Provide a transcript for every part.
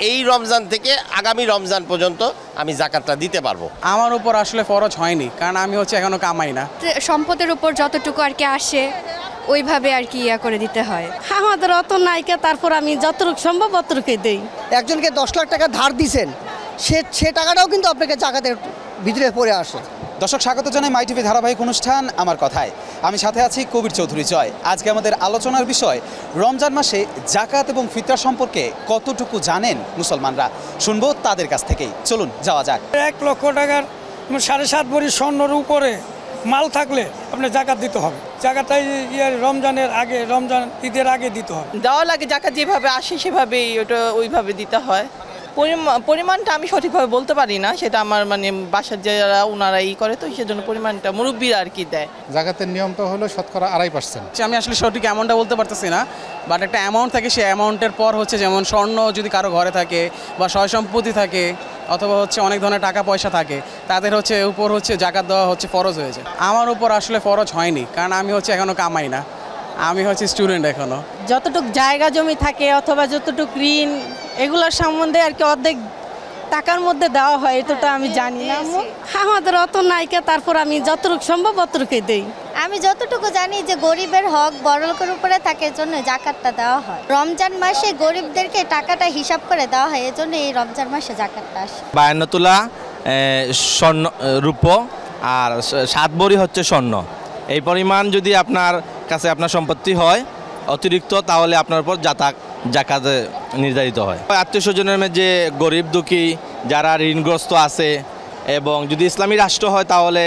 এই রমজান থেকে আগামী রমজান পর্যন্ত আমি জাকাতটা দিতে পারবো। আমার উপর আসলে ফরজ হয়নি, কারণ আমি এখনো কামাই না। সম্পদের উপর যতটুকু আর কি আসে ওইভাবে আর কি করে দিতে হয়। আমাদের অত নায়িকা, তারপর আমি যতটুকু সম্ভব অতটুকুই দেই। একজনকে 10 লাখ টাকা ধার দিয়েছেন, সে টাকাটাও কিন্তু আপনাকে জাকাতের ভিতরে পড়ে আসে। দর্শক, স্বাগত জানাই মাই টিভি ধারাবাহিক অনুষ্ঠান আমার কথায়। আমি সাথে আছি কবির চৌধুরী জয়। আজকে আমাদের আলোচনার বিষয় রমজান মাসে জাকাত এবং ফিতরা সম্পর্কে কতটুকু জানেন মুসলমানরা, শুনবো তাদের কাছ থেকেই। চলুন যাওয়া যাক। 1 লক্ষ টাকার 7.5 ভরি স্বর্ণের উপরে মাল থাকলে আপনি জাকাত দিতে হবে। জাকাতটা রমজানের আগে, রমজান ঈদের আগে দিতে হবে। দেওয়া লাগে, জাকাত যেভাবে আসে সেভাবেই ওটা ওইভাবে দিতে হয়। পরিমাণটা আমি সঠিকভাবে বলতে পারি না, সেটা আমার বাসার যারা ওনারা করে, তো সেজন্য পরিমাণটা মুরব্বীরা আর কি দেয়। জাকাতের নিয়মটা হলো শতকরা 2.5%। আমি আসলে সঠিক অ্যামাউন্টটা বলতে পারতেছি না, বাট একটা অ্যামাউন্ট থাকে। সেই অ্যামাউন্টের পর যেমন স্বর্ণ যদি কারো ঘরে থাকে বা সয় সম্পত্তি থাকে অথবা অনেক ধরনের টাকা পয়সা থাকে, তাদের উপর জাকাত দেওয়া ফরজ হয়েছে। আমার উপর আসলে ফরজ হয়নি, কারণ আমি এখনো কামাই না, আমি স্টুডেন্ট এখনো। যতটুক জায়গা জমি থাকে অথবা যতটুক ঋণ, এগুলোর সম্বন্ধে আর কি অর্ধেক টাকার মধ্যে দেওয়া হয়, এটা আমি জানি না। আমাদের অত নায়িকা, তারপর আমি যতটুকু সম্ভব অতটুকুই দেই। আমি যতটুকু জানি যে গরিবের হক বড়লোকের উপরে থাকে, এজন্য জাকাতটা দেওয়া হয়। রমজান মাসে গরিবদেরকে টাকাটা হিসাব করে দেওয়া হয়, এজন্য এই রমজান মাসে জাকাতটা আসে। 52 তোলা স্বর্ণ রূপ আর 7 ভরি স্বর্ণ। এই পরিমাণ যদি আপনার কাছে আপনার সম্পত্তি হয় অতিরিক্ত, তাহলে আপনার উপর জাকাত নির্ধারিত হয়। আত্মীয় স্বজনের মধ্যে গরিব দুঃখী যারা ঋণগ্রস্ত আছে, এবং যদি ইসলামী রাষ্ট্র হয় তাহলে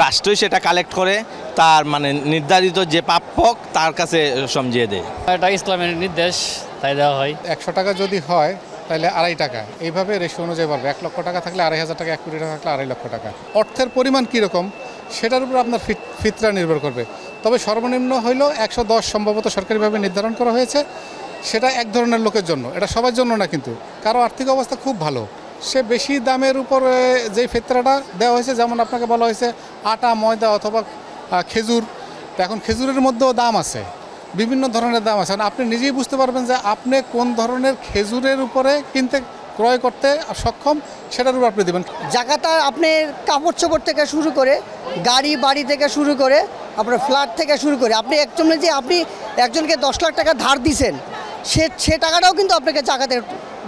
রাষ্ট্রই সেটা কালেক্ট করে তার নির্ধারিত যে প্রাপক তার কাছে সমঝিয়ে দেয়। এটা ইসলামের নির্দেশ, তাই দেওয়া হয়। 100 টাকা যদি হয় তাহলে 2.5 টাকা, এইভাবে রেশিও অনুযায়ী বাড়বে। 1 লক্ষ টাকা থাকলে 2,500 টাকা, 1 কোটি টাকা থাকলে 2.5 লক্ষ টাকা। অর্থের পরিমাণ কীরকম সেটার উপর আপনার ফিতরা নির্ভর করবে। তবে সর্বনিম্ন হইল 110 সম্ভবত সরকারিভাবে নির্ধারণ করা হয়েছে। সেটা এক ধরনের লোকের জন্য, এটা সবার জন্য না। কিন্তু কারো আর্থিক অবস্থা খুব ভালো, সে বেশি দামের উপরে যেই ফিতরাটা দেওয়া হয়েছে, যেমন আপনাকে বলা হয়েছে আটা, ময়দা অথবা খেজুর। তো এখন খেজুরের মধ্যেও দাম আছে, বিভিন্ন ধরনের দাম আছে। আপনি নিজেই বুঝতে পারবেন যে আপনি কোন ধরনের খেজুরের উপরে ক্রয় করতে সক্ষম, সেটার উপর আপনি দেবেন। জাকাতটা আপনি কাপড় চোপড় থেকে শুরু করে, গাড়ি বাড়ি থেকে শুরু করে, আপনার ফ্ল্যাট থেকে শুরু করে, আপনি একজনকে 10 লাখ টাকা ধার দিয়েছেন, সে টাকাটাও কিন্তু আপনাকে জাকাতের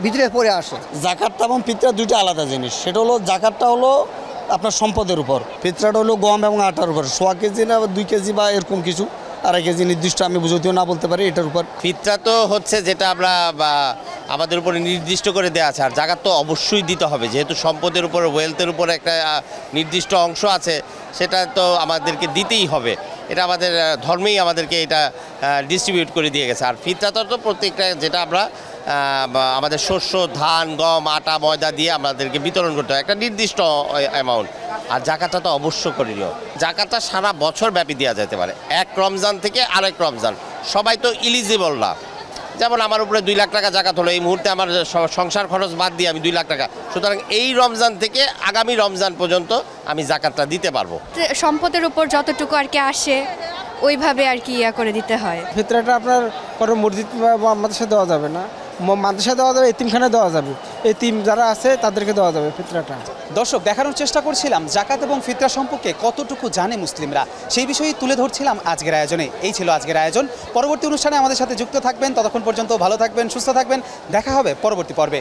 ভিতরে পড়ে আসে। জাকাতটা এবং ফিতরা দুইটা আলাদা জিনিস। সেটা হলো, জাকাতটা হলো আপনার সম্পদের উপর, ফিতরাটা হলো গম এবং আটার উপর। 100 কেজি না 2 কেজি বা এরকম কিছু, 2.5 কেজি নির্দিষ্ট আমি যদিও না বলতে পারি এটার উপর। ফিতরা তো যেটা আমরা আমাদের উপরে নির্দিষ্ট করে দেওয়া আছে, আর জাকাত তো অবশ্যই দিতে হবে, যেহেতু সম্পদের উপর, ওয়েলথের উপর একটা নির্দিষ্ট অংশ আছে, সেটা তো আমাদেরকে দিতেই হবে। এটা আমাদের ধর্মেই আমাদেরকে এটা ডিস্ট্রিবিউট করে দিয়ে গেছে। আর ফিতরাটা তো প্রত্যেকটা, যেটা আমরা আমাদের শস্য, ধান, গম, আটা, ময়দা দিয়ে আমাদেরকে বিতরণ করতে হয় একটা নির্দিষ্ট অ্যামাউন্ট। আর জাকাতটা তো অবশ্য করণীয়। জাকাতটা সারা বছর ব্যাপী দেওয়া যেতে পারে, এক রমজান থেকে আরেক রমজান। সবাই তো ইলিজিবল না। যেমন আমার উপরে 2 লাখ টাকা জাকাত হলো, এই মুহূর্তে আমার সংসার খরচ বাদ দিয়ে আমি 2 লাখ টাকা, সুতরাং এই রমজান থেকে আগামী রমজান পর্যন্ত আমি জাকাতটা দিতে পারবো। সম্পদের উপর যতটুকু আর কি আসে ওইভাবে আর কি করে দিতে হয়। ফিতরাটা আপনার কোনো মসজিদ বা মাদ্রাসা দেওয়া যাবে না, মাদ্রাসা দেওয়া যাবে, এতিমখানা দেওয়া যাবে, এতিম যারা আছে তাদেরকে দেওয়া যাবে ফিতরাটা। দর্শক, দেখানোর চেষ্টা করছিলাম জাকাত এবং ফিতরা সম্পর্কে কতটুকু জানে মুসলিমরা, সেই বিষয়েই তুলে ধরছিলাম আজকের আয়োজনে। এই ছিল আজকের আয়োজন। পরবর্তী অনুষ্ঠানে আমাদের সাথে যুক্ত থাকবেন। ততক্ষণ পর্যন্ত ভালো থাকবেন, সুস্থ থাকবেন। দেখা হবে পরবর্তী পর্বে।